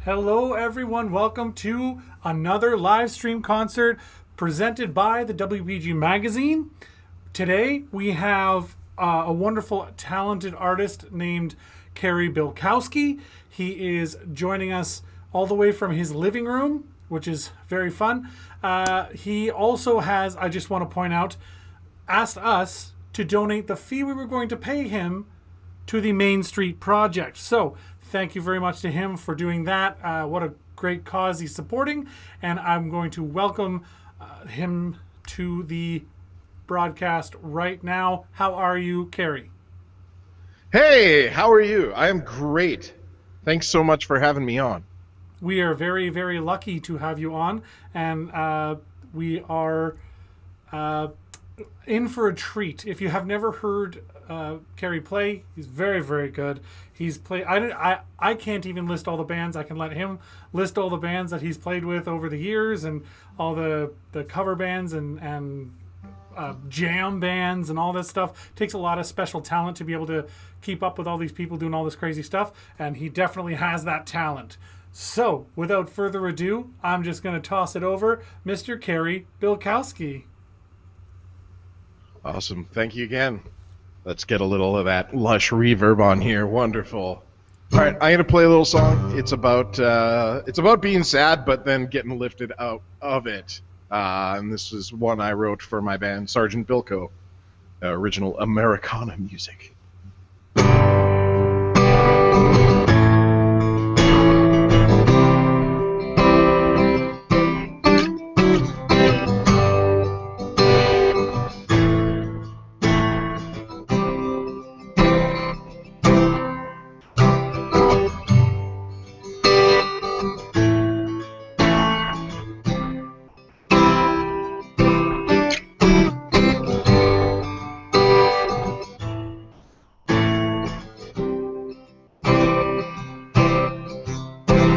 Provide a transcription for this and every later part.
Hello, everyone. Welcome to another live stream concert presented by the WPG Magazine. Today, we have a wonderful, talented artist named Cary Bilcowski. He is joining us all the way from his living room, which is very fun. He also has, I just want to point out, asked us to donate the fee we were going to pay him to the Main Street Project. So thank you very much to him for doing that. What a great cause he's supporting. And I'm going to welcome him to the broadcast right now. How are you, Cary? Hey, how are you? I am great. Thanks so much for having me on. We are very, very lucky to have you on. And we are in for a treat. If you have never heard Cary play, he's very, very good. He's played. I can't even list all the bands. I can let him list all the bands that he's played with over the years, and all the cover bands and jam bands and all this stuff. It takes a lot of special talent to be able to keep up with all these people doing all this crazy stuff, and he definitely has that talent. So, without further ado, I'm just going to toss it over, Mr. Cary Bilcowski. Awesome. Thank you again. Let's get a little of that lush reverb on here. Wonderful. All right, I'm going to play a little song. It's about being sad, but then getting lifted out of it. And this is one I wrote for my band, Sergeant Bilko, original Americana music.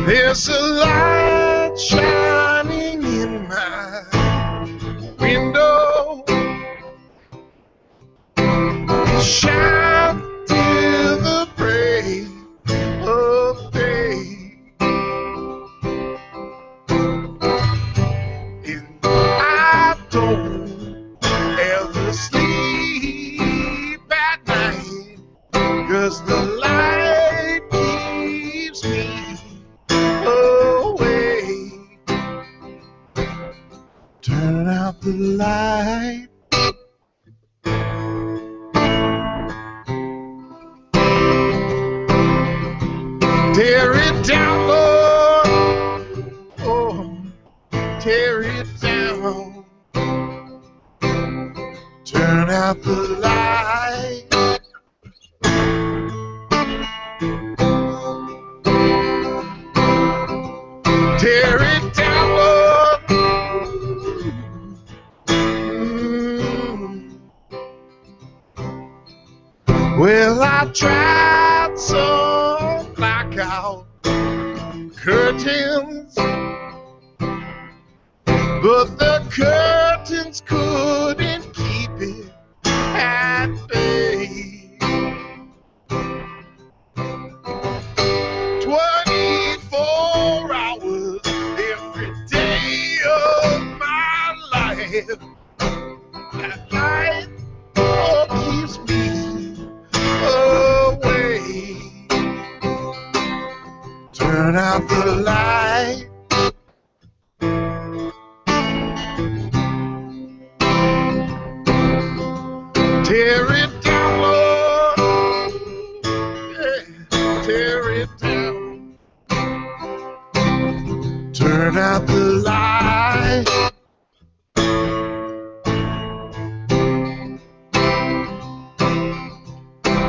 There's a light shining in my window, shine till the break of day, and I don't ever sleep at night, 'cause the light keeps me away. Turn out the light. Tear it down, Lord. Oh, tear it down. Turn out the light. Tear it down, Lord. Well, I tried some blackout curtains, but the curtains couldn't keep it at bay. 24 hours every day of my life, that light keeps me away. Turn out the light. Tear it down, Lord. Yeah, tear it down. Turn out the light.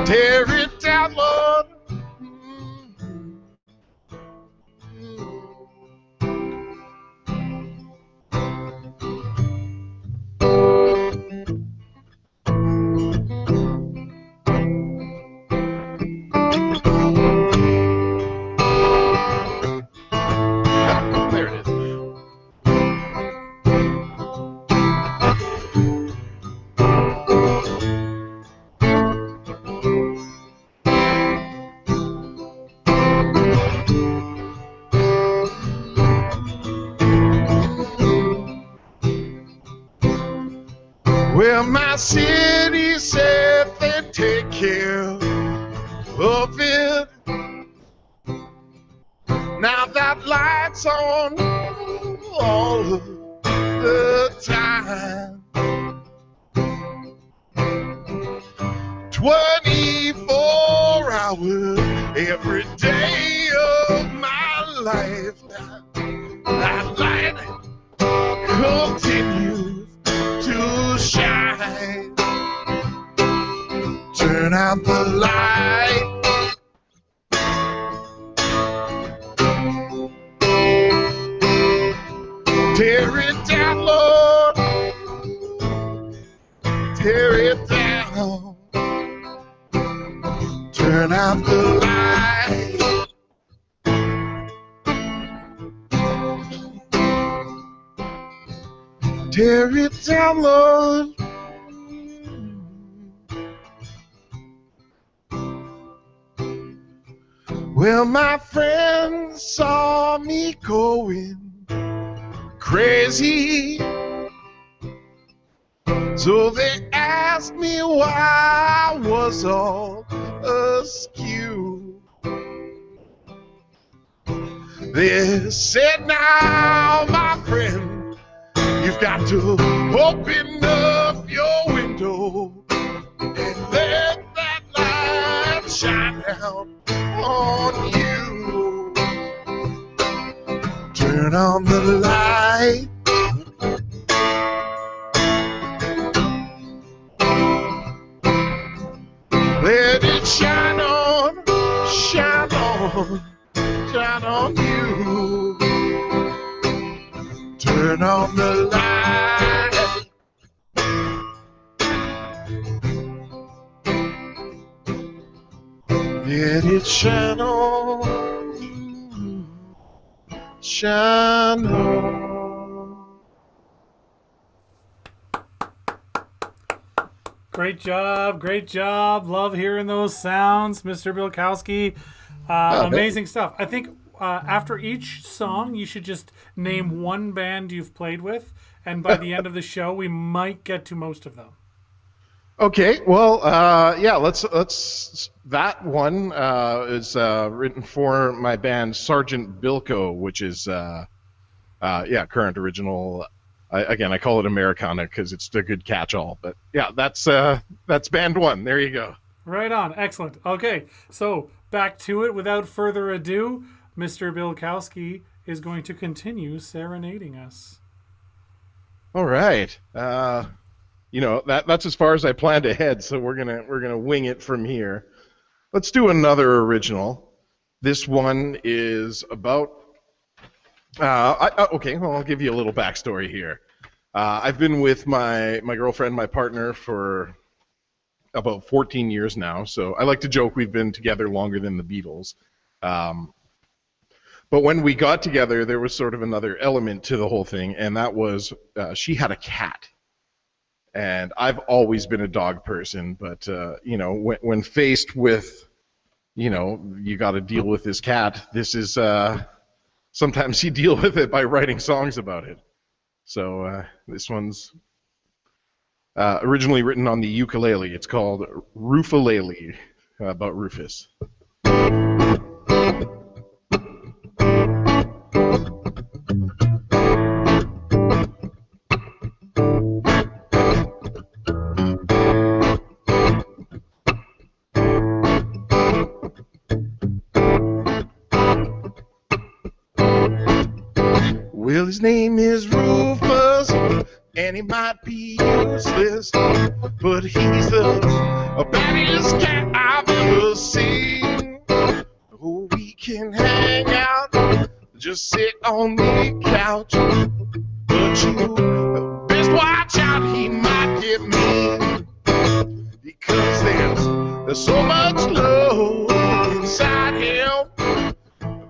Tear it down, Lord. There it is. Well, my city said they'd take care of it. Now that light's on all of the time. 24 hours every day of my life. That light continues to shine. Turn out the light. Tear it down, Lord. Tear it down. Turn out the light. Tear it down, Lord. Well, my friends saw me going crazy, so they asked me why I was all askew. They said, now, my friend, you've got to open up your window and let that light shine down on you. Turn on the light. Let it shine on, shine on, shine on you. Turn on the light. Let it shine on, shine on. Great job, great job. Love hearing those sounds, Mr. Bilcowski. Amazing stuff. I think after each song, you should just name one band you've played with, and by the end of the show, we might get to most of them. Okay, well, yeah, let's. That one is written for my band Sergeant Bilko, which is current original. Again, I call it Americana because it's a good catch-all. But yeah, that's band one. There you go. Right on. Excellent. Okay, so back to it. Without further ado, Mr. Bilcowski is going to continue serenading us. All right. That's as far as I planned ahead. So we're gonna wing it from here. Let's do another original. This one is about. I'll give you a little backstory here. I've been with my girlfriend, my partner, for about 14 years now. So I like to joke we've been together longer than the Beatles. But when we got together, there was sort of another element to the whole thing, and that was she had a cat. And I've always been a dog person, but when faced with, you got to deal with this cat, this is. Sometimes you deal with it by writing songs about it. So this one's originally written on the ukulele. It's called Roofalele, about Rufus. Well, his name is Rufus, and he might be useless, but he's the baddest cat I've ever seen. Oh, we can hang out, just sit on the couch, but you best watch out, he might get mean, because there's so much love inside him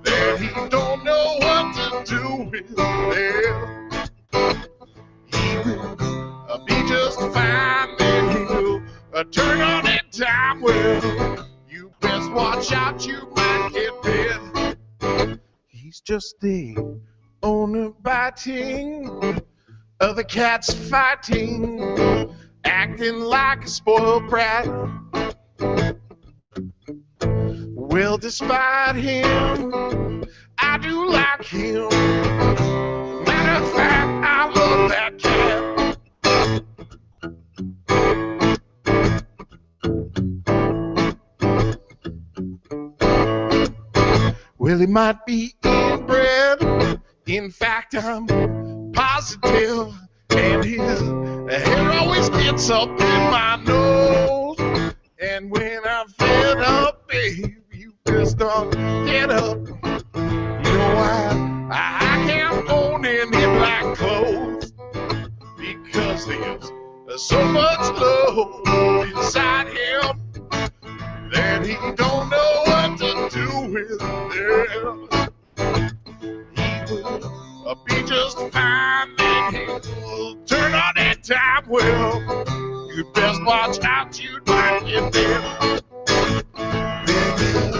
that he don't know what to do with it. He will be just fine, then he'll turn on that time. Well, you best watch out, you might get bit. He's just the owner biting, other cats fighting, acting like a spoiled brat. Well, despite him, I do like him. Matter of fact, I love that cat. Well, he might be inbred. In fact, I'm positive. And his hair always gets up in my nose. And when I'm fed up, babe, you just don't get up. You know why? I can't own any black clothes. Because there's so much love inside him that he don't know what to do with it. He will be just fine, then he'll turn on that time well. You best watch out, you might get there. Then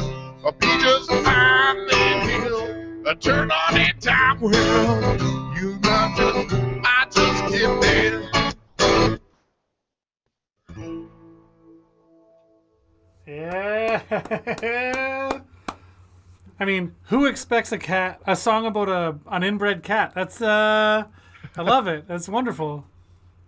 he'll be just fine, then he'll turn on that time well. You might just get there. Yeah. I mean, who expects a song about an inbred cat? That's I love it. That's wonderful.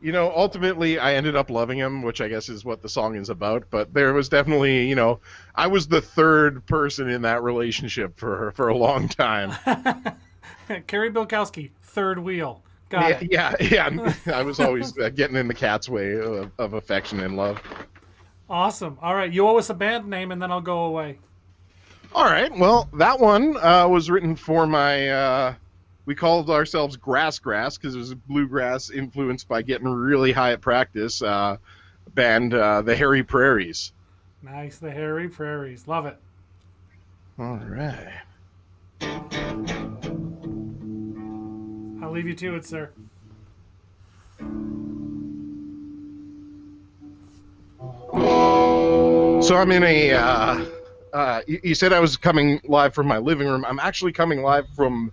You know, ultimately, I ended up loving him, which I guess is what the song is about. But there was definitely, you know, I was the third person in that relationship for a long time. Cary Bilcowski, third wheel. Got it. Yeah. I was always getting in the cat's way of affection and love. Awesome. All right, you owe us a band name, and then I'll go away. All right. Well, that one was written for my. We called ourselves Grass because it was bluegrass influenced by getting really high at practice. Band the Hairy Prairies. Nice, the Hairy Prairies. Love it. All right. I'll leave you to it, sir. So I'm in a. You said I was coming live from my living room. I'm actually coming live from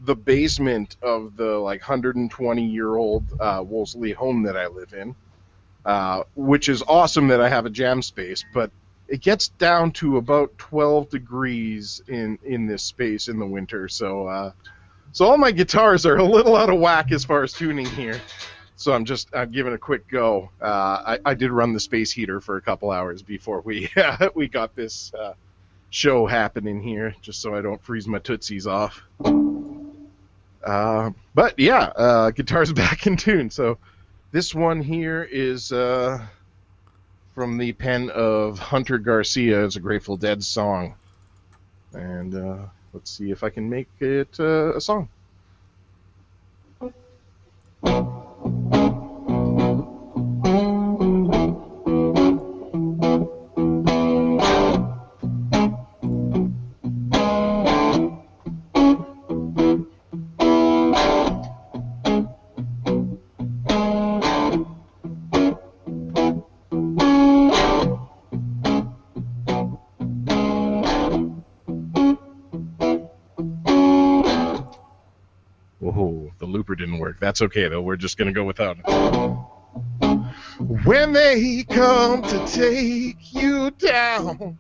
the basement of the 120-year-old Wolseley home that I live in, which is awesome that I have a jam space. But it gets down to about 12 degrees in this space in the winter. So all my guitars are a little out of whack as far as tuning here. So I'm giving a quick go. I did run the space heater for a couple hours before we got this show happening here, just so I don't freeze my tootsies off. But yeah, guitar's back in tune. So this one here is from the pen of Hunter Garcia. It's a Grateful Dead song. And let's see if I can make it a song. Didn't work. That's okay though. We're just gonna go without it. When they come to take you down,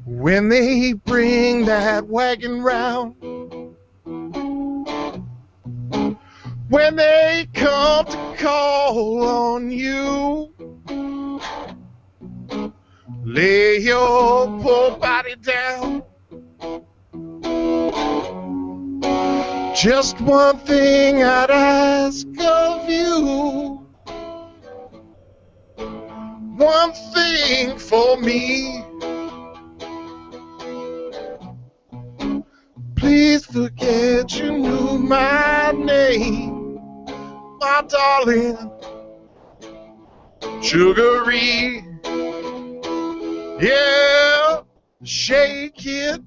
when they bring that wagon round, when they come to call on you, lay your poor body down. Just one thing I'd ask of you, one thing for me. Please forget you knew my name, my darling, Sugary. Yeah, shake it,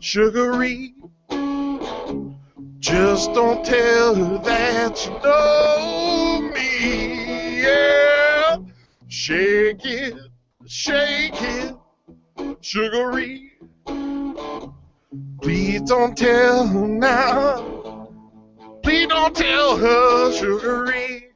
Sugary. Just don't tell her that you know me, yeah. Shake it, Sugary. Please don't tell her now. Please Please don't tell her sugary.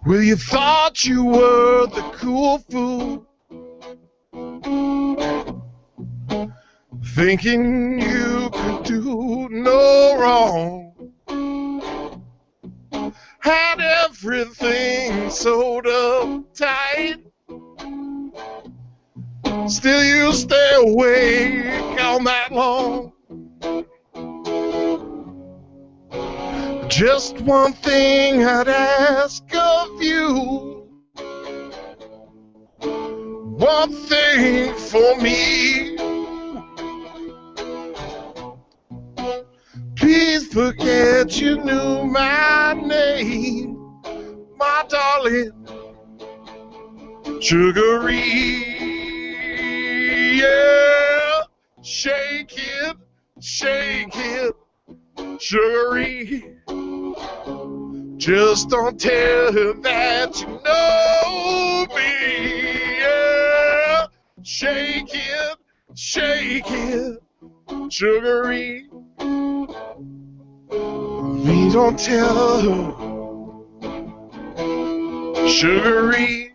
Well, you thought you were the cool fool, thinking you could do no wrong. Had everything sewed up tight, still you stay awake all night long. Just one thing I'd ask of you, one thing for me. Please forget you knew my name, my darling, sugary. Yeah, shake it, sugary. Just don't tell her that you know me. Yeah, shake it, sugary. Please don't tell her, sugary.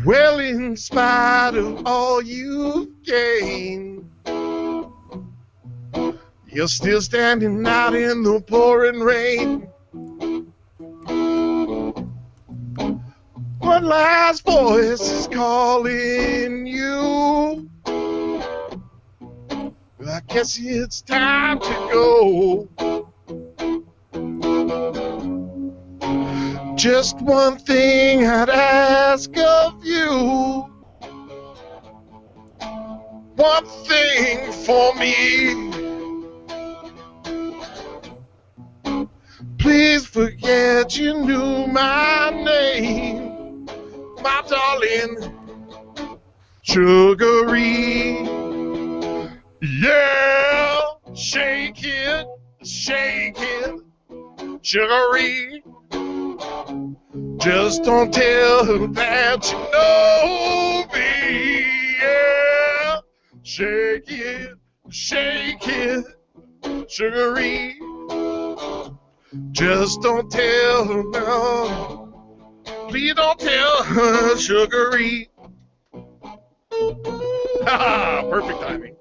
Well, in spite of all you've gained, you're still standing out in the pouring rain. One last voice is calling you. I guess it's time to go. Just one thing I'd ask of you, one thing for me. Please forget you knew my name, my darling, sugary. Yeah, shake it, sugary. Just don't tell her that you know me. Yeah, shake it, sugary. Just don't tell her no. Please don't tell her, sugary. Ha! Perfect timing.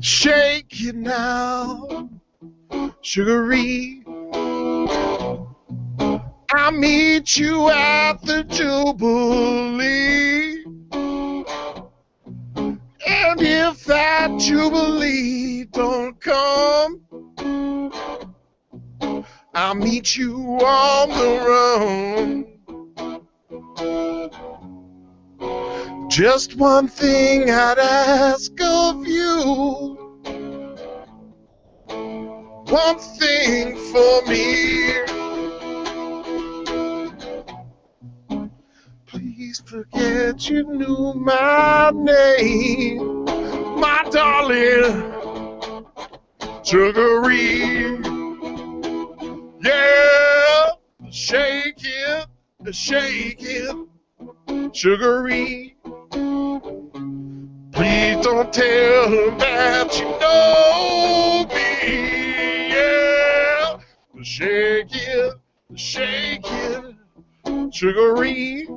Shake it now, sugary. I'll meet you at the Jubilee. And if that Jubilee don't come, I'll meet you on the run. Just one thing I'd ask of you. One thing for me. Please forget you knew my name, my darling, sugary. Yeah, shake it, sugary. Please don't tell her that you know me. Yeah, shake it, sugary.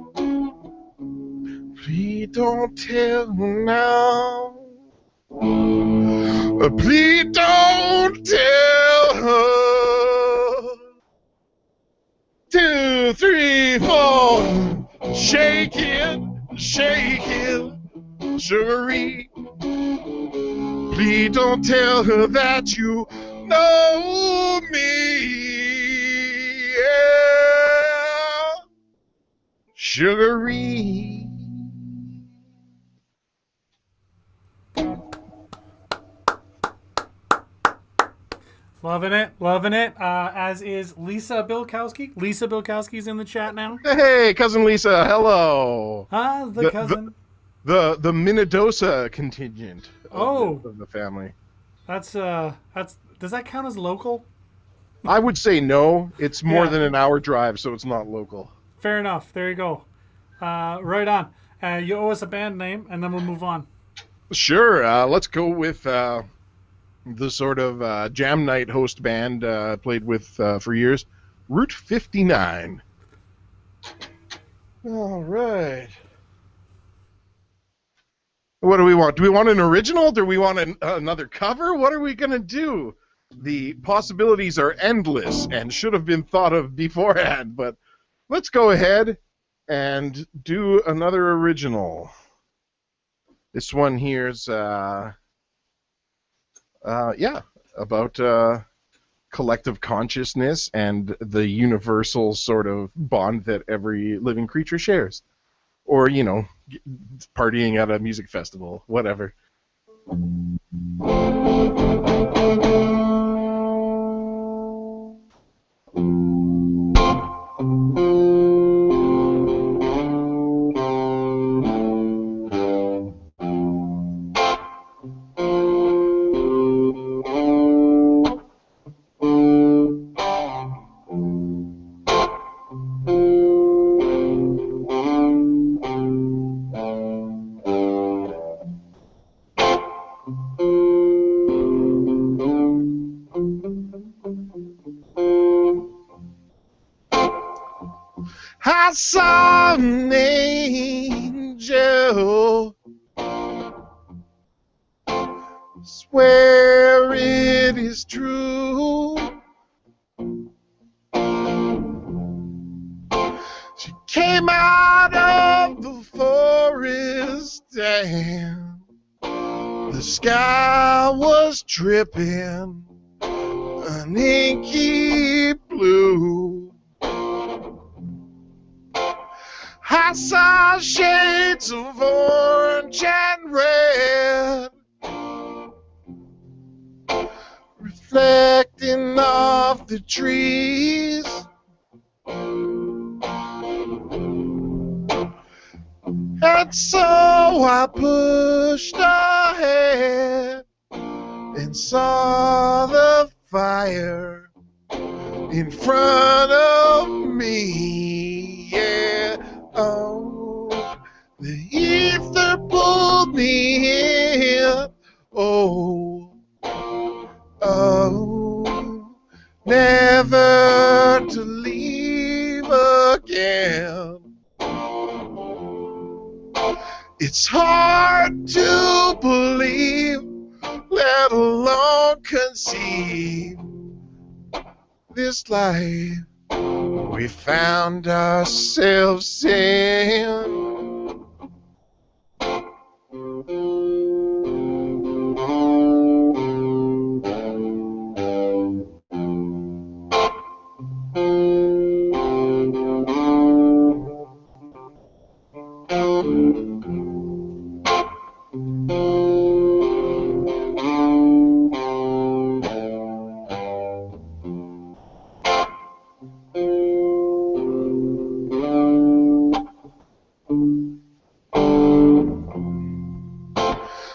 Please don't tell her now. Please don't tell her. 2, 3, 4. Shake it, sugary. Please don't tell her that you know me. Yeah. Sugary. Loving it. As is Lisa Bilcowski. Lisa Bilkowski's in the chat now. Hey, cousin Lisa, hello. The cousin. The Minnedosa contingent of the family. That's does that count as local? I would say no. It's more than an hour drive, so it's not local. Fair enough. There you go. Right on. You owe us a band name, and then we'll move on. Sure. Let's go with the sort of jam night host band played with for years, Route 59. All right. What do we want? Do we want an original? Do we want another cover? What are we going to do? The possibilities are endless and should have been thought of beforehand, but let's go ahead and do another original. This one here's, about collective consciousness and the universal sort of bond that every living creature shares. Or, you know, partying at a music festival, whatever. I saw an angel, swear it is true. She came out of the forest and the sky was dripping an inky blue. I saw shades of orange and red reflecting off the trees. And so I pushed ahead and saw the fire in front of me. Yeah. Oh, the ether pulled me in. Oh, never to leave again. It's hard to believe let alone conceive this life we found ourselves in.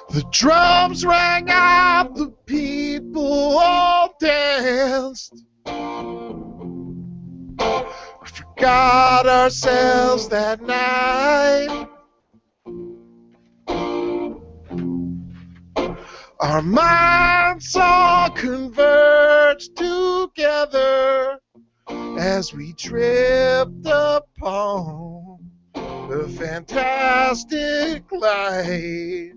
The drums rang out, the people all danced. We forgot ourselves that night. Our minds all converged together as we tripped upon the fantastic light.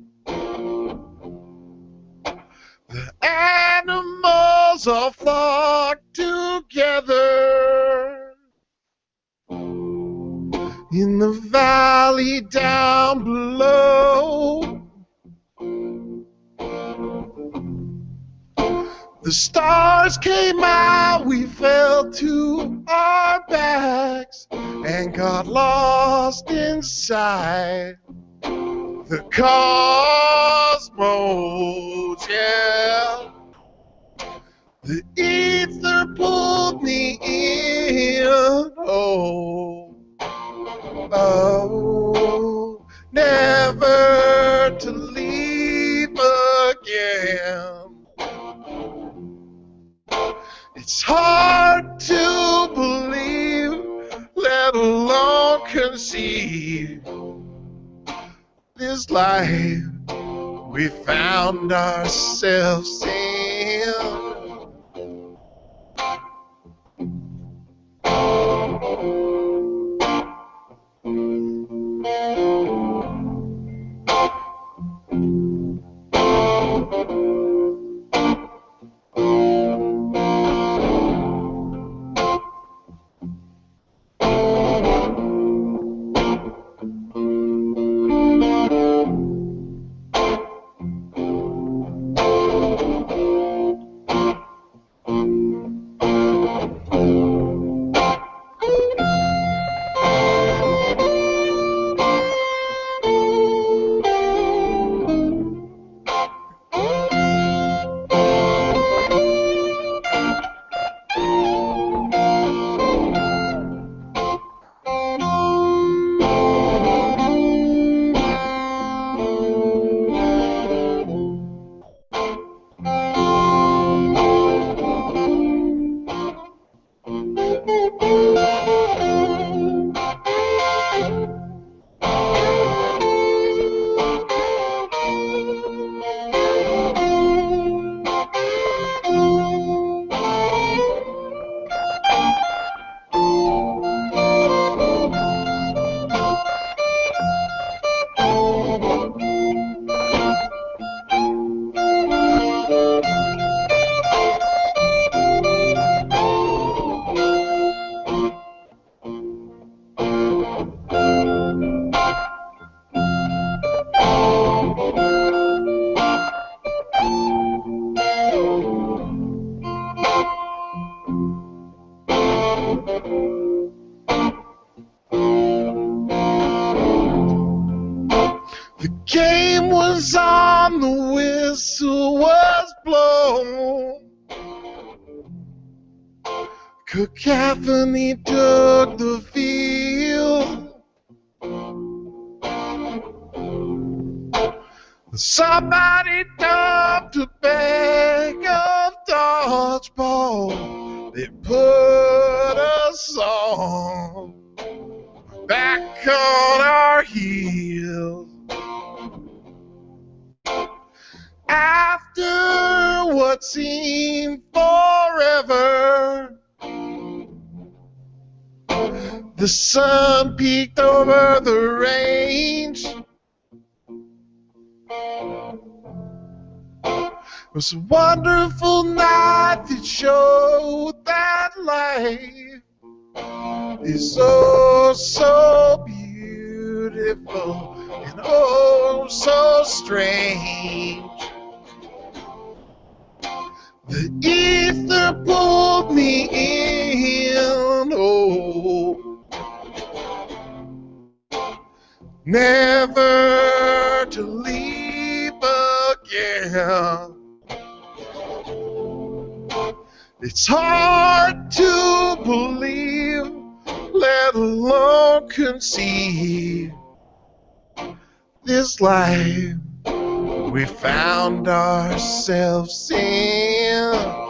The animals all flocked together in the valley down below. The stars came out, we fell to our backs and got lost inside the cosmos, yeah. The ether pulled me in, oh, oh, never to leave again. It's hard to believe, let alone conceive this life we found ourselves in. The game was on, the whistle was blown. Cacophony took the field. Somebody dumped a bag of dodgeball. They put us on, back on our heels. After what seemed forever, the sun peeked over the range. was a wonderful night that showed that life is so, so beautiful and oh, so strange. The ether pulled me in, oh, never to leave again. It's hard to believe, let alone conceive, this life we found ourselves in.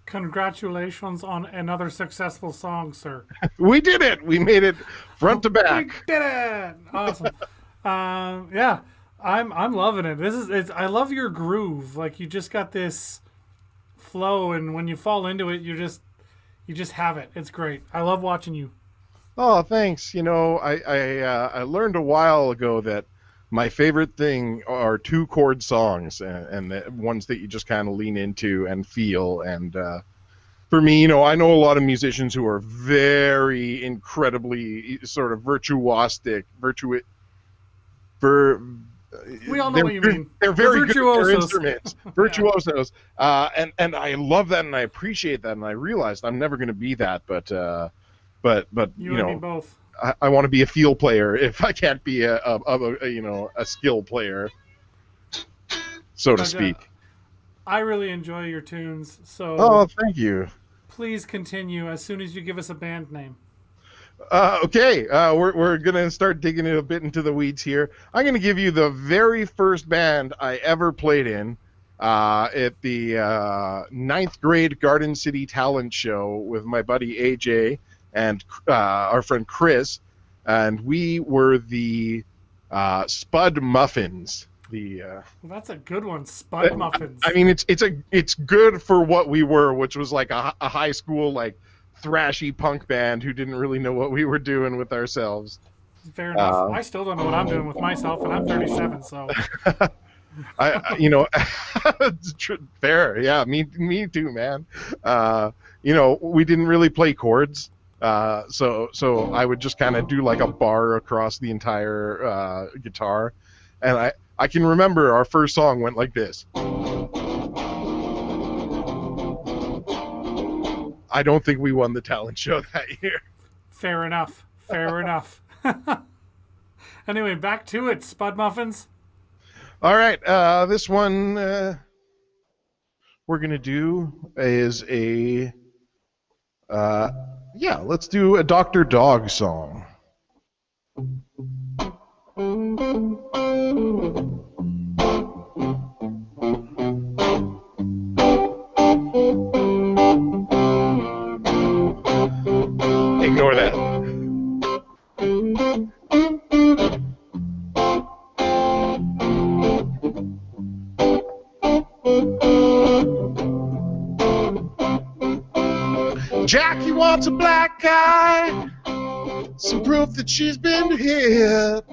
Congratulations on another successful song, sir. We did it. We made it front to We back. did it! Awesome. Yeah, I'm loving it. I love your groove. Like, you just got this flow, and when you fall into it, you just have it. It's great. I love watching you. Oh, thanks. You know, I learned a while ago that my favorite thing are two chord songs, and the ones that you just kind of lean into and feel. And for me, you know, I know a lot of musicians who are very incredibly sort of virtuosic, We all know what you mean. They're very good at their Virtuosos. instruments, virtuosos, and I love that and I appreciate that, and I realized I'm never going to be that, but You and me both. I want to be a feel player if I can't be a skill player, so to speak. I really enjoy your tunes, so Oh, thank you. please continue as soon as you give us a band name. Okay, we're gonna start digging a bit into the weeds here. I'm gonna give you the very first band I ever played in at the ninth grade Garden City Talent Show with my buddy AJ and our friend Chris, and we were the Spud Muffins. Well, that's a good one, Spud Muffins. I mean, it's good for what we were, which was like a high school like thrashy punk band who didn't really know what we were doing with ourselves. Fair enough. I still don't know what I'm doing with myself, and I'm 37, so fair, yeah, me too, man. We didn't really play chords, so I would just kind of do like a bar across the entire guitar, and I can remember our first song went like this. I don't think we won the talent show that year. fair enough. Fair enough. Anyway, back to it, Spud Muffins. All right, this one we're gonna do is let's do a Dr. Dog song. Ignore that. Jackie wants a black guy, some proof that she's been hit.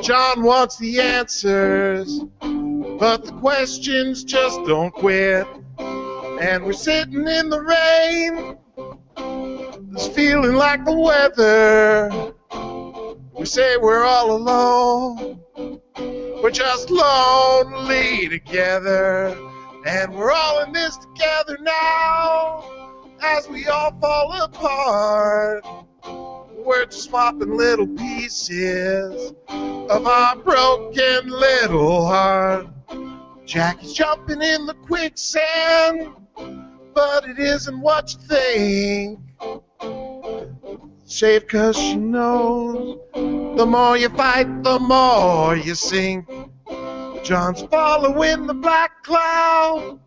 John wants the answers, but the questions just don't quit. And we're sitting in the rain, it's feeling like the weather. We say we're all alone, we're just lonely together. And we're all in this together now, as we all fall apart. We're just swapping little pieces of our broken little heart. Jackie's jumping in the quicksand, but it isn't what you think. Safe 'cause she knows the more you fight, the more you sink. John's following the black cloud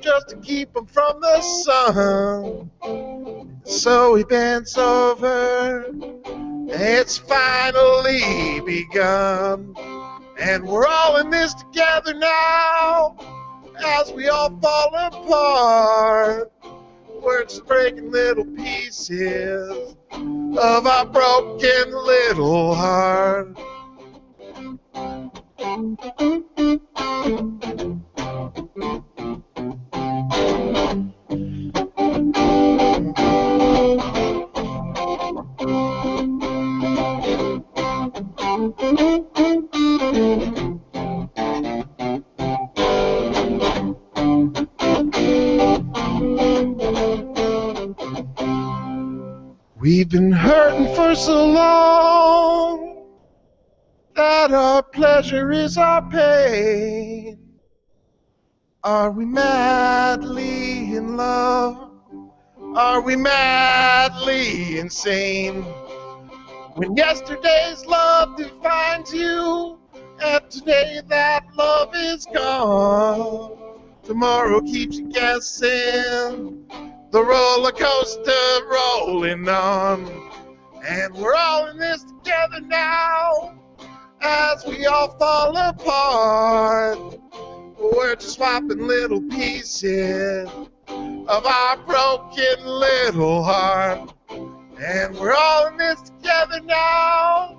just to keep him from the sun. So he bends over, it's finally begun. And we're all in this together now, as we all fall apart. We're just breaking little pieces of our broken little heart. We've been hurting for so long that our pleasure is our pain. Are we madly in love? Are we madly insane? When yesterday's love defines you, and today that love is gone, tomorrow keeps you guessing, the roller coaster rolling on. And we're all in this together now, as we all fall apart. We're just swapping little pieces of our broken little heart. And we're all in this together now,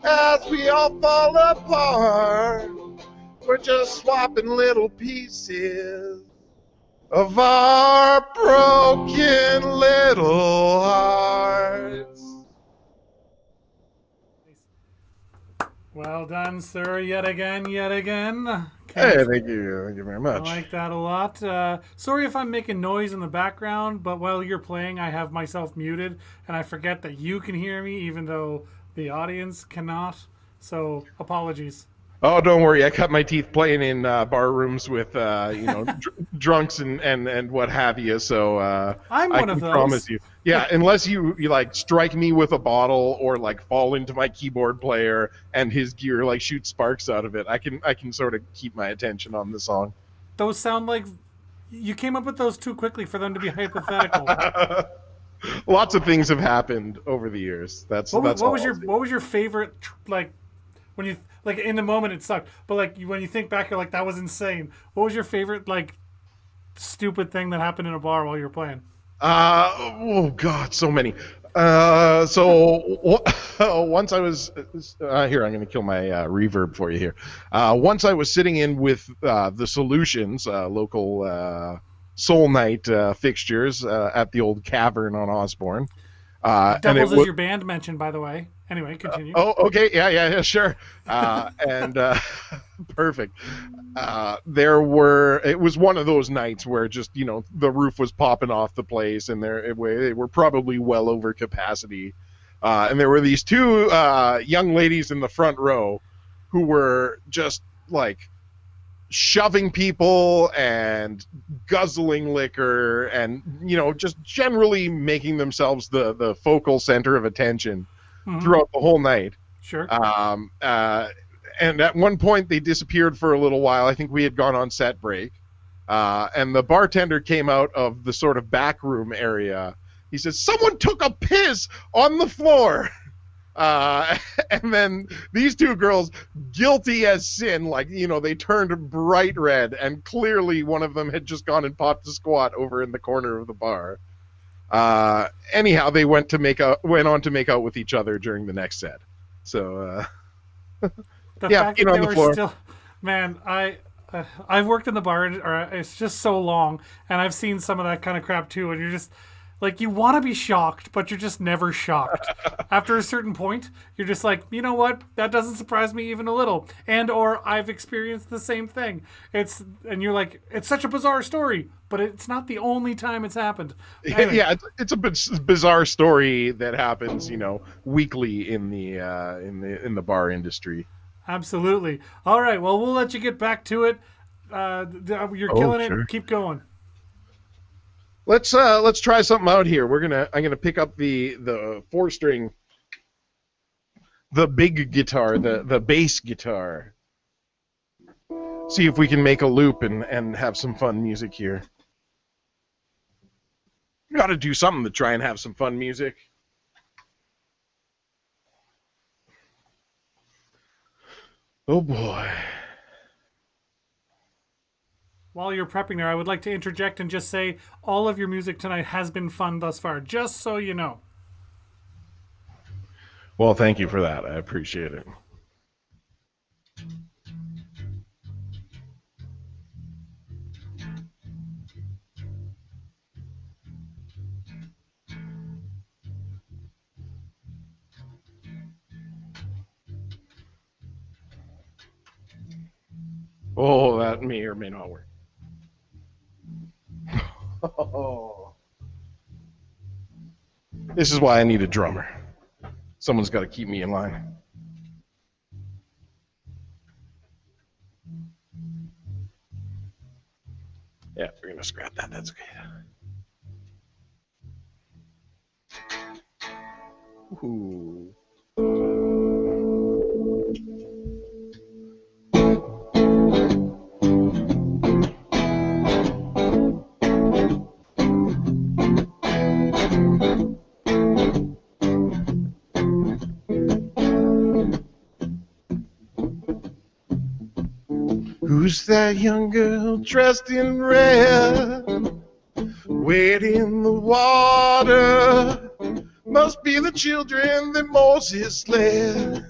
as we all fall apart. We're just swapping little pieces of our broken little hearts. Well done, sir. Yet again. Hey, thank you very much. I like that a lot. Sorry if I'm making noise in the background, but while you're playing, I have myself muted, and I forget that you can hear me, even though the audience cannot. So, apologies. Oh, don't worry. I cut my teeth playing in bar rooms with, drunks and what have you. So I'm one of those. Promise you. Yeah, unless you like strike me with a bottle or like fall into my keyboard player and his gear like shoots sparks out of it, I can sort of keep my attention on the song. Those sound like you came up with those too quickly for them to be hypothetical. Lots of things have happened over the years. What was your favorite like when you like in the moment it sucked, but like when you think back, you're like that was insane. What was your favorite like stupid thing that happened in a bar while you were playing? Oh God, so many. So once I was here, I'm going to kill my reverb for you here. Once I was sitting in with the Solutions, local soul night fixtures at the old Cavern on Osborne. Doubles as your band mentioned, by the way. Anyway, continue. Okay. Yeah, sure. Perfect. It was one of those nights where just, the roof was popping off the place and they were probably well over capacity. And there were these two young ladies in the front row who were just like shoving people and guzzling liquor and, just generally making themselves the focal center of attention throughout the whole night. Sure. And at one point they disappeared for a little while. I think we had gone on set break. And the bartender came out of the sort of back room area. He says, "Someone took a piss on the floor." And then these two girls, guilty as sin, they turned bright red, and clearly one of them had just gone and popped a squat over in the corner of the bar. Anyhow, they went on to make out with each other during the next set. So, the yeah, fact that on they the were floor. still, man, I've worked in the bar, it's just so long, and I've seen some of that kind of crap too, and you're just like, you want to be shocked, but you're just never shocked. After a certain point, you're just like, you know what? That doesn't surprise me even a little. And/or I've experienced the same thing. And you're like, it's such a bizarre story, but it's not the only time it's happened. Anyway. Yeah, it's a bizarre story that happens, weekly in the bar industry. Absolutely. All right. Well, we'll let you get back to it. You're killing it. Keep going. Let's try something out here. I'm gonna pick up the 4-string, the big guitar, the bass guitar. See if we can make a loop and have some fun music here. We got to do something to try and have some fun music. Oh boy. While you're prepping there, I would like to interject and just say all of your music tonight has been fun thus far, just so you know. Well, thank you for that. I appreciate it. Oh, that may or may not work. Oh. This is why I need a drummer. Someone's got to keep me in line. Yeah, we're going to scrap that. That's okay. Ooh. Who's that young girl dressed in red, wading in the water? Must be the children that Moses led.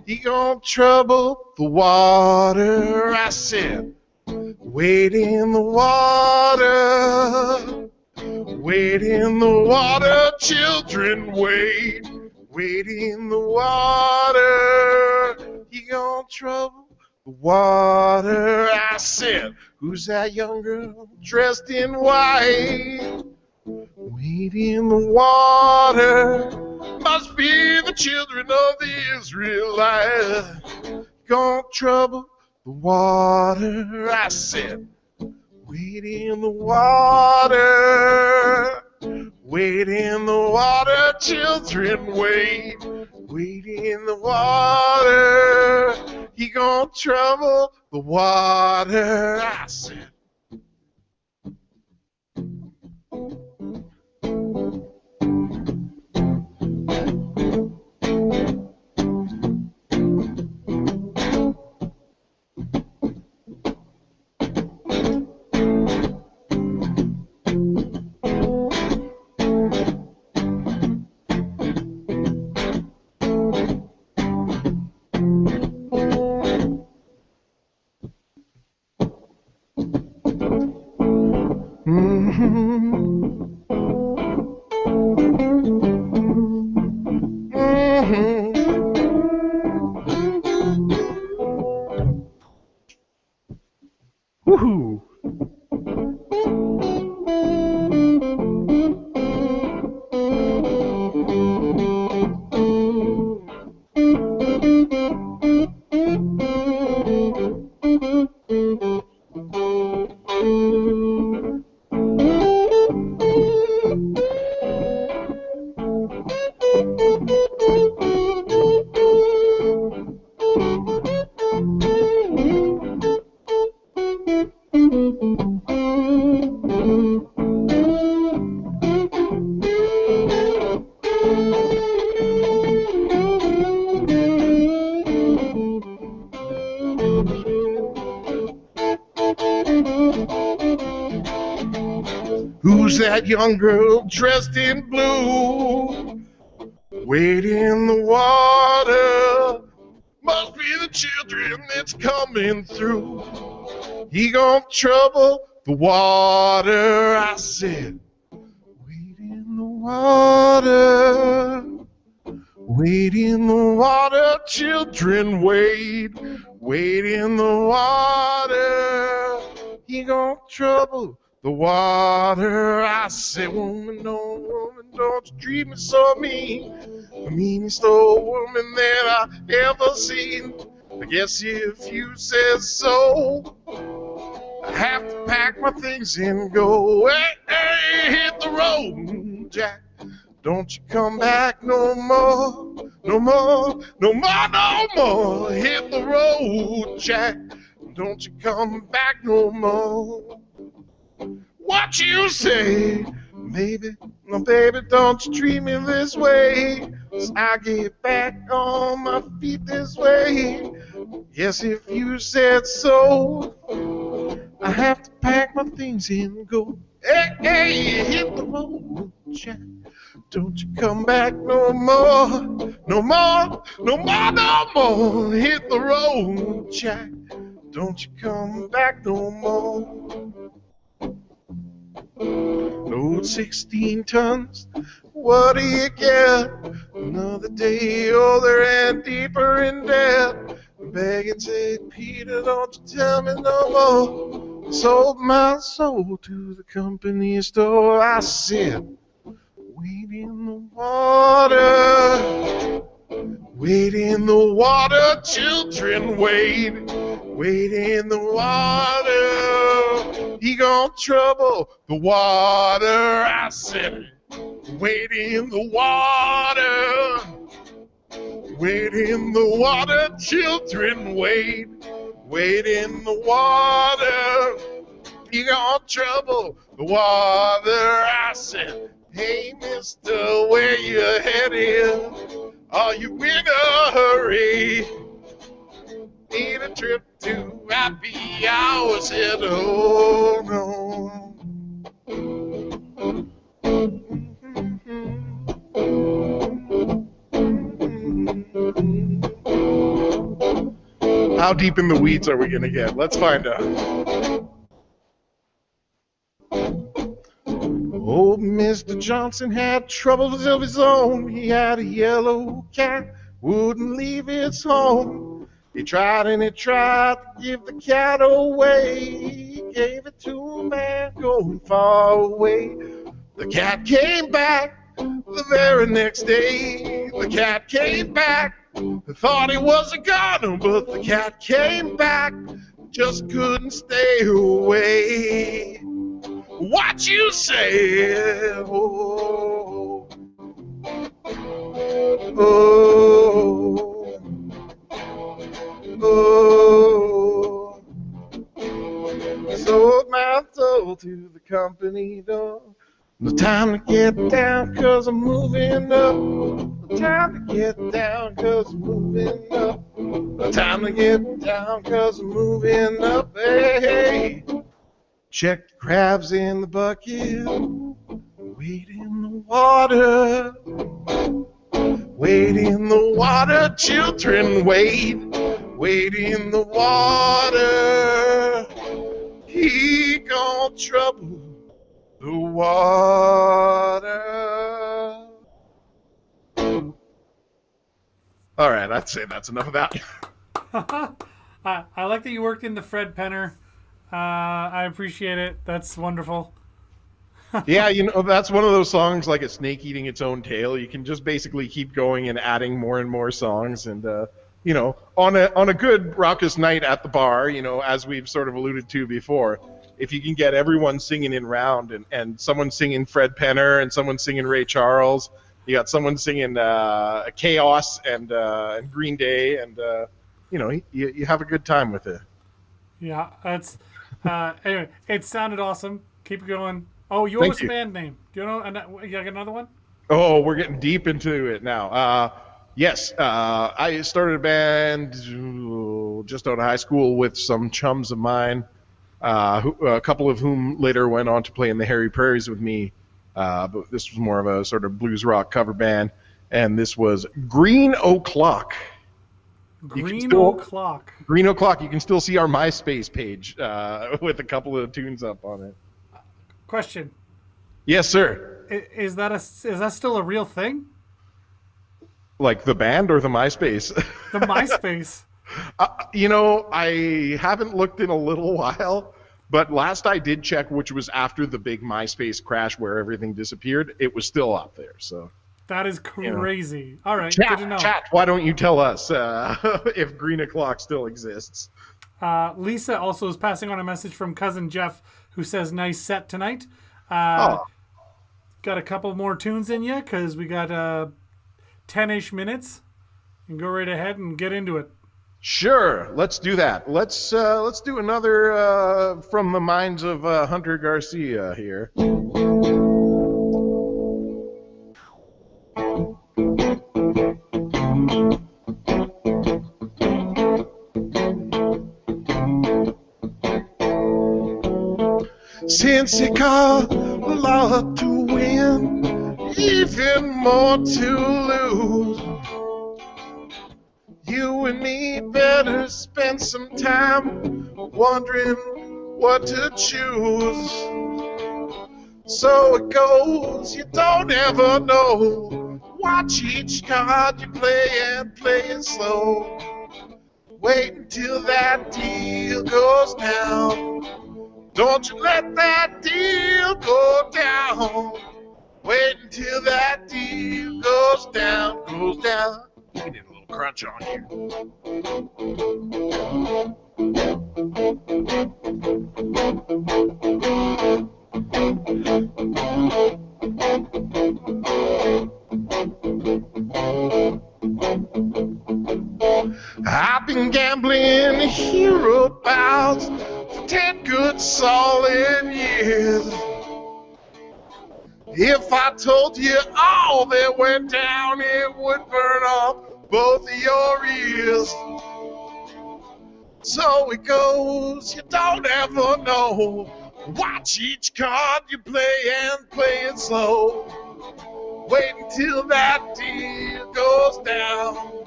He gon' trouble the water, I said. Wade in the water, wade in the water, children, wade. Wade in the water, he gon' trouble the water, I said. Who's that young girl dressed in white? Wade in the water, must be the children of the Israelites. Gonna trouble the water, I said. Wade in the water, wade in the water, children, wade. Wade in the water, he gonna trouble the water, I said. Woohoo! Who's that young girl dressed in blue? Wade in the water, must be the children that's coming through. He gon' trouble the water, I said. Wade in the water, wade in the water, children, wade. Wade in the water, he gon' trouble the water, I said. Woman, don't you treat me so mean. The meanest old woman that I ever seen. I guess if you said so, have to pack my things and go. Hey, hey, hit the road, Jack. Don't you come back no more, no more, no more, no more. Hit the road, Jack. Don't you come back no more. What you say, baby? No, baby, don't you treat me this way. 'Cause I get back on my feet this way. Yes, if you said so, I have to pack my things and go. Hey, hey, hit the road, Jack. Don't you come back no more, no more, no more, no more. Hit the road, Jack. Don't you come back no more. Load 16 tons, what do you get? Another day older and deeper in debt. Beg and say, Peter, don't you tell me no more. I sold my soul to the company store. I said, wait in the water. Wait in the water, children, wait. Wait in the water. He gon' trouble the water. I said, wait in the water. Wait in the water, children, wait. Wait in the water. He gon' trouble the water. I said, hey, mister, where you headed? Are you in a hurry? Need a trip to happy hours? Said, oh, no. How deep in the weeds are we going to get? Let's find out. Old Mr. Johnson had troubles of his own. He had a yellow cat, wouldn't leave its home. He tried and he tried to give the cat away. He gave it to a man going far away. The cat came back the very next day. The cat came back. I thought he was a goner, but the cat came back. Just couldn't stay away. What you say? Oh, oh, oh. Sold my soul to the company door. No time to get down, 'cause I'm moving up. No time to get down, 'cause I'm moving up. No time to get down, 'cause I'm moving up. Hey, hey. Check the crabs in the bucket. Wait in the water. Wait in the water, children, wait. Wait in the water. He gon' trouble the water. All right, I'd say that's enough of that. I like that you worked into Fred Penner. I appreciate it. That's wonderful. Yeah, you know, that's one of those songs like a snake eating its own tail. You can just basically keep going and adding more and more songs. And, you know, on a good raucous night at the bar, you know, as we've sort of alluded to before, if you can get everyone singing in round and someone singing Fred Penner and someone singing Ray Charles, you got someone singing Chaos and Green Day, and, you know, you have a good time with it. Yeah, that's... anyway, it sounded awesome. Keep it going. Oh, you owe us a band name. Do you know? You got another one? Oh, we're getting deep into it now. Yes, I started a band just out of high school with some chums of mine, a couple of whom later went on to play in the Hairy Prairies with me. But this was more of a sort of blues rock cover band, and this was Green O'Clock. Green O'Clock. Green O'Clock. You can still see our MySpace page with a couple of tunes up on it. Question. Yes, sir. Is that still a real thing? Like the band or the MySpace? The MySpace. You know, I haven't looked in a little while, but last I did check, which was after the big MySpace crash where everything disappeared, it was still up there. So. That is crazy. You know. All right, chat, good to know. Chat, why don't you tell us if Green O'Clock still exists? Lisa also is passing on a message from cousin Jeff, who says, nice set tonight. Oh, Got a couple more tunes in you because we got 10-ish minutes. You can go right ahead and get into it. sure. Let's do that. Let's do another from the minds of Hunter Garcia here. Since you got a lot to win, even more to lose, you and me better spend some time wondering what to choose. So it goes, you don't ever know. Watch each card you play and play it slow. Wait until that deal goes down. Don't you let that deal go down. Wait until that deal goes down, goes down. We need a little crunch on here. I've been gambling hereabouts for 10 good solid years. If I told you all that went down, it would burn off both of your ears. So it goes, you don't ever know. Watch each card you play and play it slow. Wait until that deal goes down.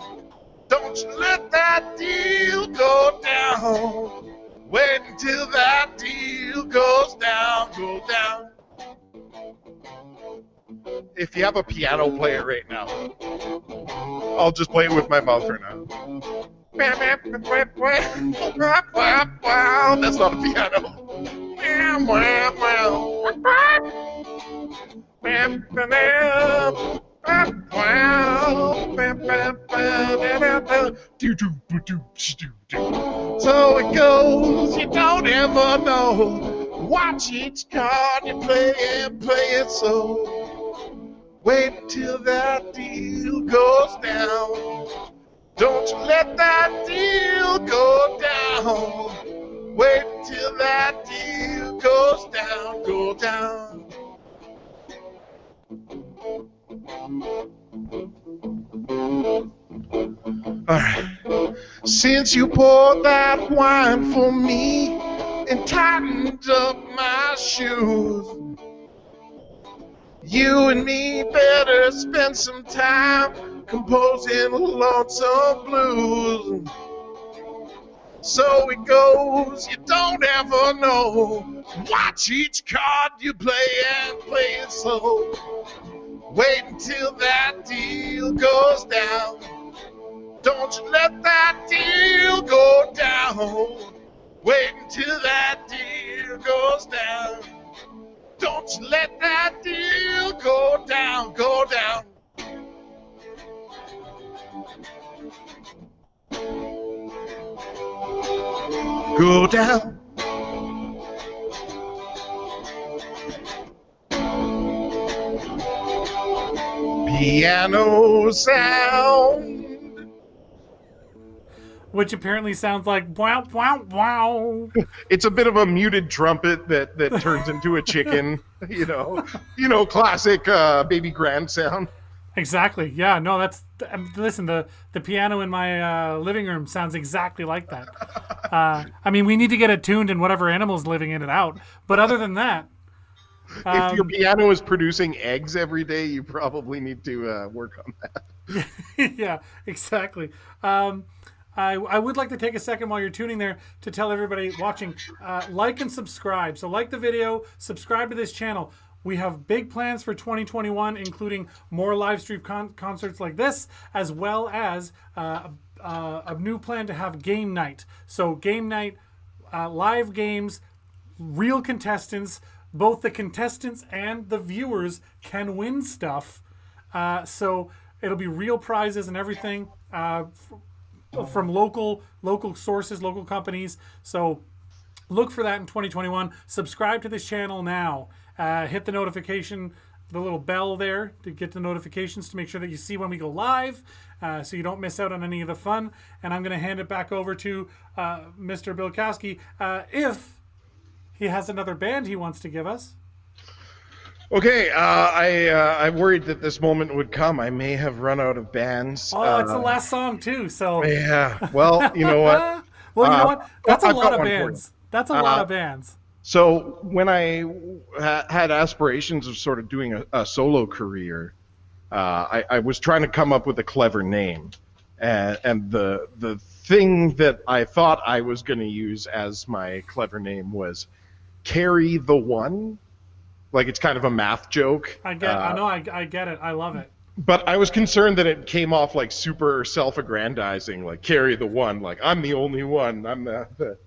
Don't you let that deal go down. Wait until that deal goes down, goes down. If you have a piano, play it right now. I'll just play it with my mouth right now. That's not a piano. So it goes, you don't ever know. Watch each card you play and play it so. Wait until that deal goes down. Don't you let that deal go down. Wait until that deal goes down, go down. Alright, since you poured that wine for me and tightened up my shoes, you and me better spend some time composing lonesome blues. So it goes, you don't ever know. Watch each card you play and play it slow. Wait until that deal goes down. Don't you let that deal go down. Wait until that deal goes down. Don't you let that deal go down, go down. Go down. Piano sound. Which apparently sounds like wow, wow, wow. It's a bit of a muted trumpet that turns into a chicken, classic baby grand sound. Exactly. Yeah. No, that's listen. The piano in my living room sounds exactly like that. I mean, we need to get it tuned and whatever animal's living in it out. But other than that, if your piano is producing eggs every day, you probably need to work on that. yeah, exactly. I would like to take a second while you're tuning there to tell everybody watching, like and subscribe. So like the video, subscribe to this channel. We have big plans for 2021, including more live stream concerts like this, as well as a new plan to have game night. So game night, live games, real contestants. Both the contestants and the viewers can win stuff. So it'll be real prizes and everything. from local sources, local companies. So look for that in 2021. Subscribe to this channel now. Hit the notification, the little bell there to get the notifications to make sure that you see when we go live, so you don't miss out on any of the fun. And I'm going to hand it back over to Mr. Bilcowski if he has another band he wants to give us. Okay, I worried that this moment would come. I may have run out of bands. Oh, it's the last song too, so... Yeah, well, you know what? Well, you know what? That's a I've lot got of one for you. bands. That's a lot of bands. So when I had aspirations of sort of doing a solo career, I was trying to come up with a clever name. And the thing that I thought I was going to use as my clever name was Cary the One. Like, it's kind of a math joke. I get it. I love it. But I was concerned that it came off like super self-aggrandizing, like Cary the One, like I'm the only one. I'm the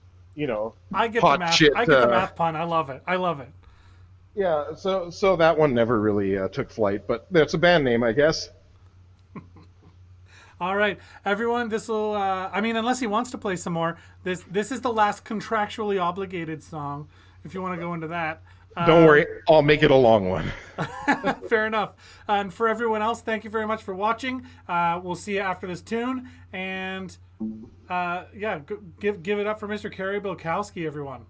I get hot the math. shit. I get the math pun. I love it. Yeah, so that one never really took flight, but that's a band name, I guess. All right, everyone. This will. I mean, unless he wants to play some more, this is the last contractually obligated song. If you want to go into that. Don't worry, I'll make it a long one. Fair enough. And for everyone else, thank you very much for watching. We'll see you after this tune. And yeah, give it up for Mr. Cary Bilcowski, everyone.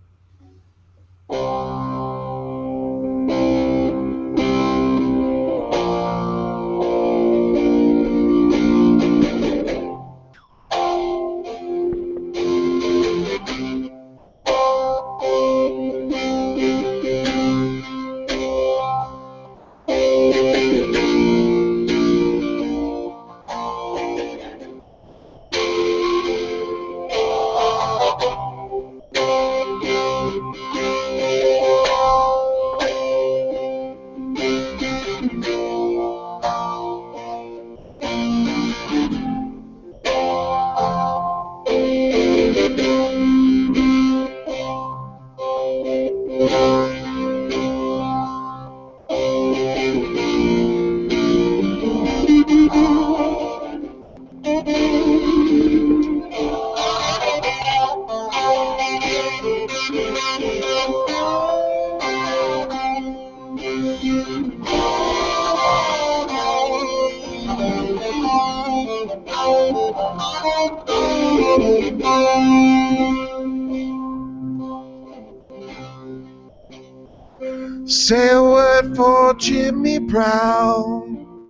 Say a word for Jimmy Brown.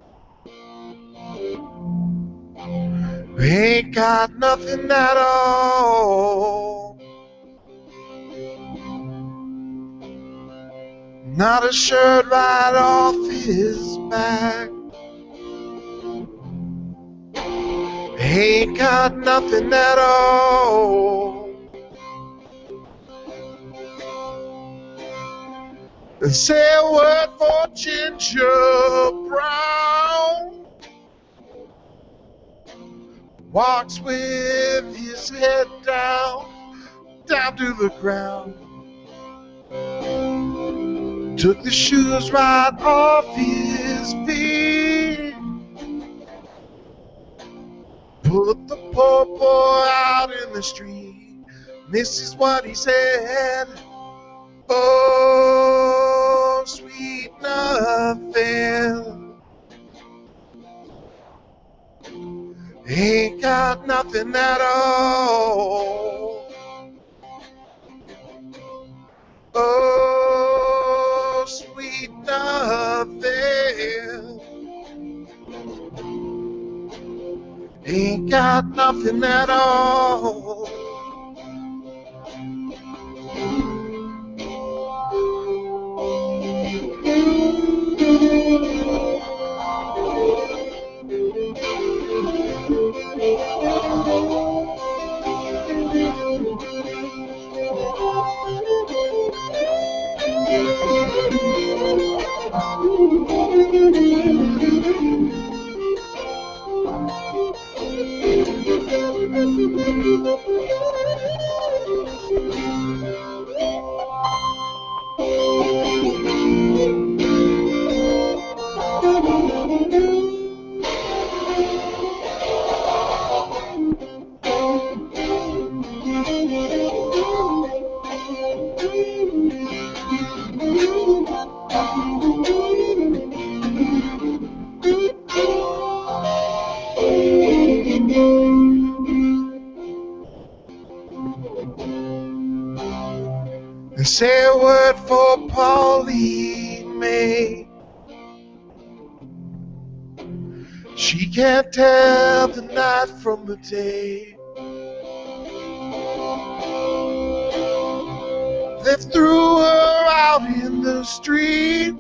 We ain't got nothing at all. Not a shirt right off his back. Ain't got nothing at all. And say a word for Ginger Brown. Walks with his head down to the ground. Took the shoes right off his feet. Put the poor boy out in the street. This is what he said. Oh, sweet nothing. Ain't got nothing at all. Oh, sweet nothing. Ain't got nothing at all. Say a word for Pauline May. She can't tell the night from the day. They threw her out in the street,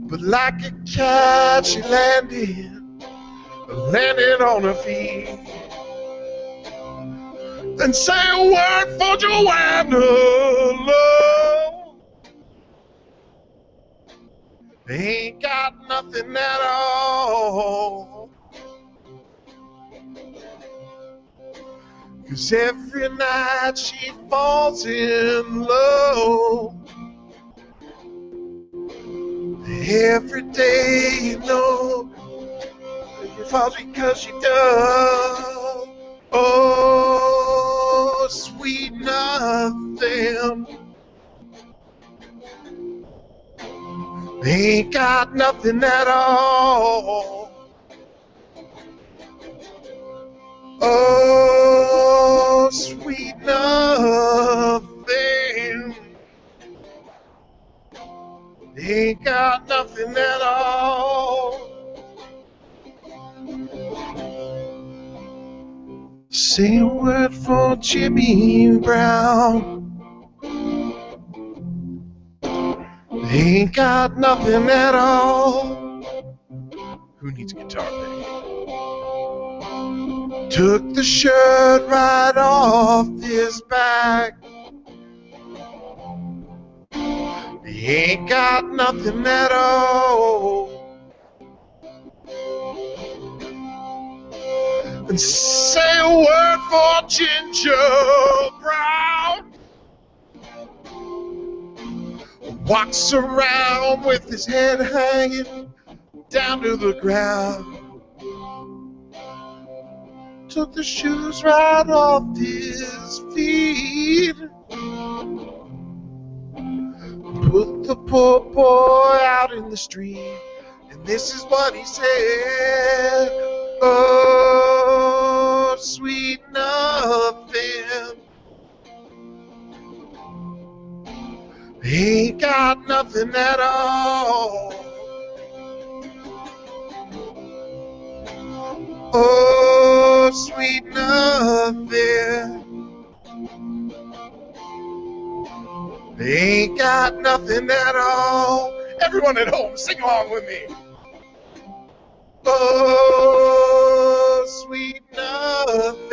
but like a cat she landed on her feet. Then say a word for Joanna, love. Ain't got nothing at all. 'Cause every night she falls in love. Every day you know it falls because she does. Oh, sweet nothing. Ain't got nothing at all. Oh, sweet nothing. Ain't got nothing at all. Say a word for Jimmy Brown. Ain't got nothing at all. Who needs a guitar, baby? Took the shirt right off his back. He ain't got nothing at all. And say a word for Ginger Brown. Walks around with his head hanging down to the ground. Took the shoes right off his feet. Put the poor boy out in the street. And this is what he said. Oh, sweet nothing. Ain't got nothing at all. Oh, sweet nothing. Ain't got nothing at all. Everyone at home, sing along with me. Oh, sweet nothing.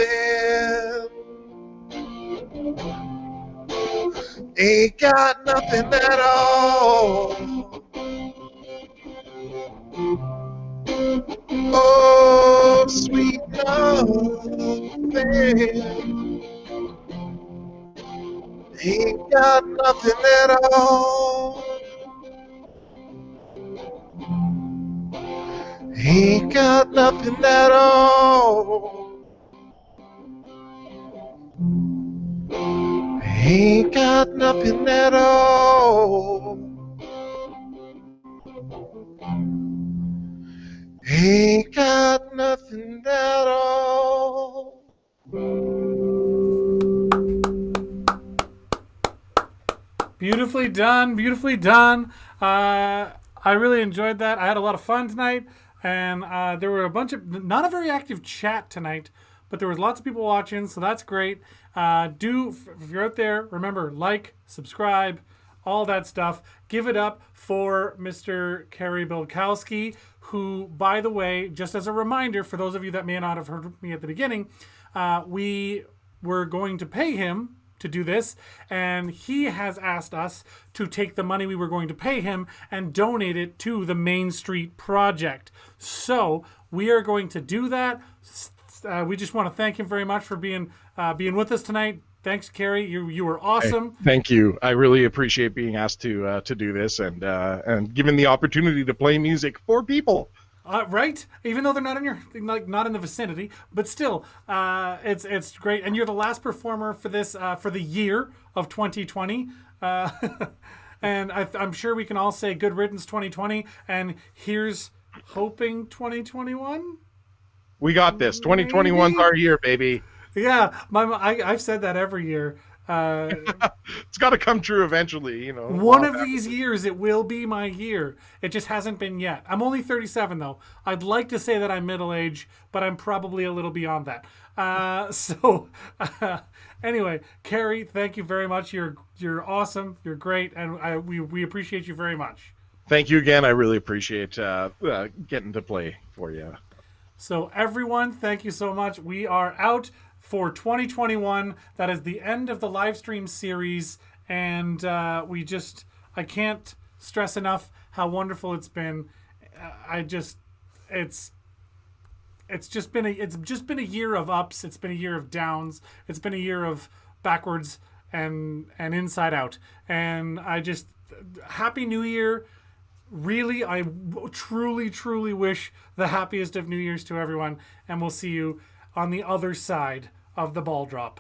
Ain't got nothing at all. Oh, sweet nothing. Ain't got nothing at all. Ain't got nothing at all. Ain't got nothing at all. Ain't got nothing at all. Beautifully done, beautifully done. I really enjoyed that. I had a lot of fun tonight, and there were a bunch of, not a very active chat tonight, but there was lots of people watching, so that's great. If you're out there, remember, like, subscribe, all that stuff. Give it up for Mr. Cary Bilcowski, who, by the way, just as a reminder, for those of you that may not have heard me at the beginning, we were going to pay him to do this, and he has asked us to take the money we were going to pay him and donate it to the Main Street Project. So we are going to do that. We just want to thank him very much for being with us tonight. Thanks, Cary. You were awesome. Hey, thank you. I really appreciate being asked to do this and given the opportunity to play music for people. Right? Even though they're not in your not in the vicinity, but still, it's great. And you're the last performer for this for the year of 2020. And I'm sure we can all say good riddance 2020. And here's hoping 2021. We got this. 2021's our year, baby. Yeah, I've said that every year. It's got to come true eventually, you know. One of these years, it will be my year. It just hasn't been yet. I'm only 37, though. I'd like to say that I'm middle age, but I'm probably a little beyond that. Anyway, Cary, thank you very much. You're awesome. You're great, and we appreciate you very much. Thank you again. I really appreciate getting to play for you. So everyone, thank you so much. We are out for 2021. That is the end of the live stream series, and I can't stress enough how wonderful it's been. It's just been a year of ups. It's been a year of downs. It's been a year of backwards and inside out. And happy New Year. Really, I truly, truly wish the happiest of New Year's to everyone, and we'll see you on the other side of the ball drop.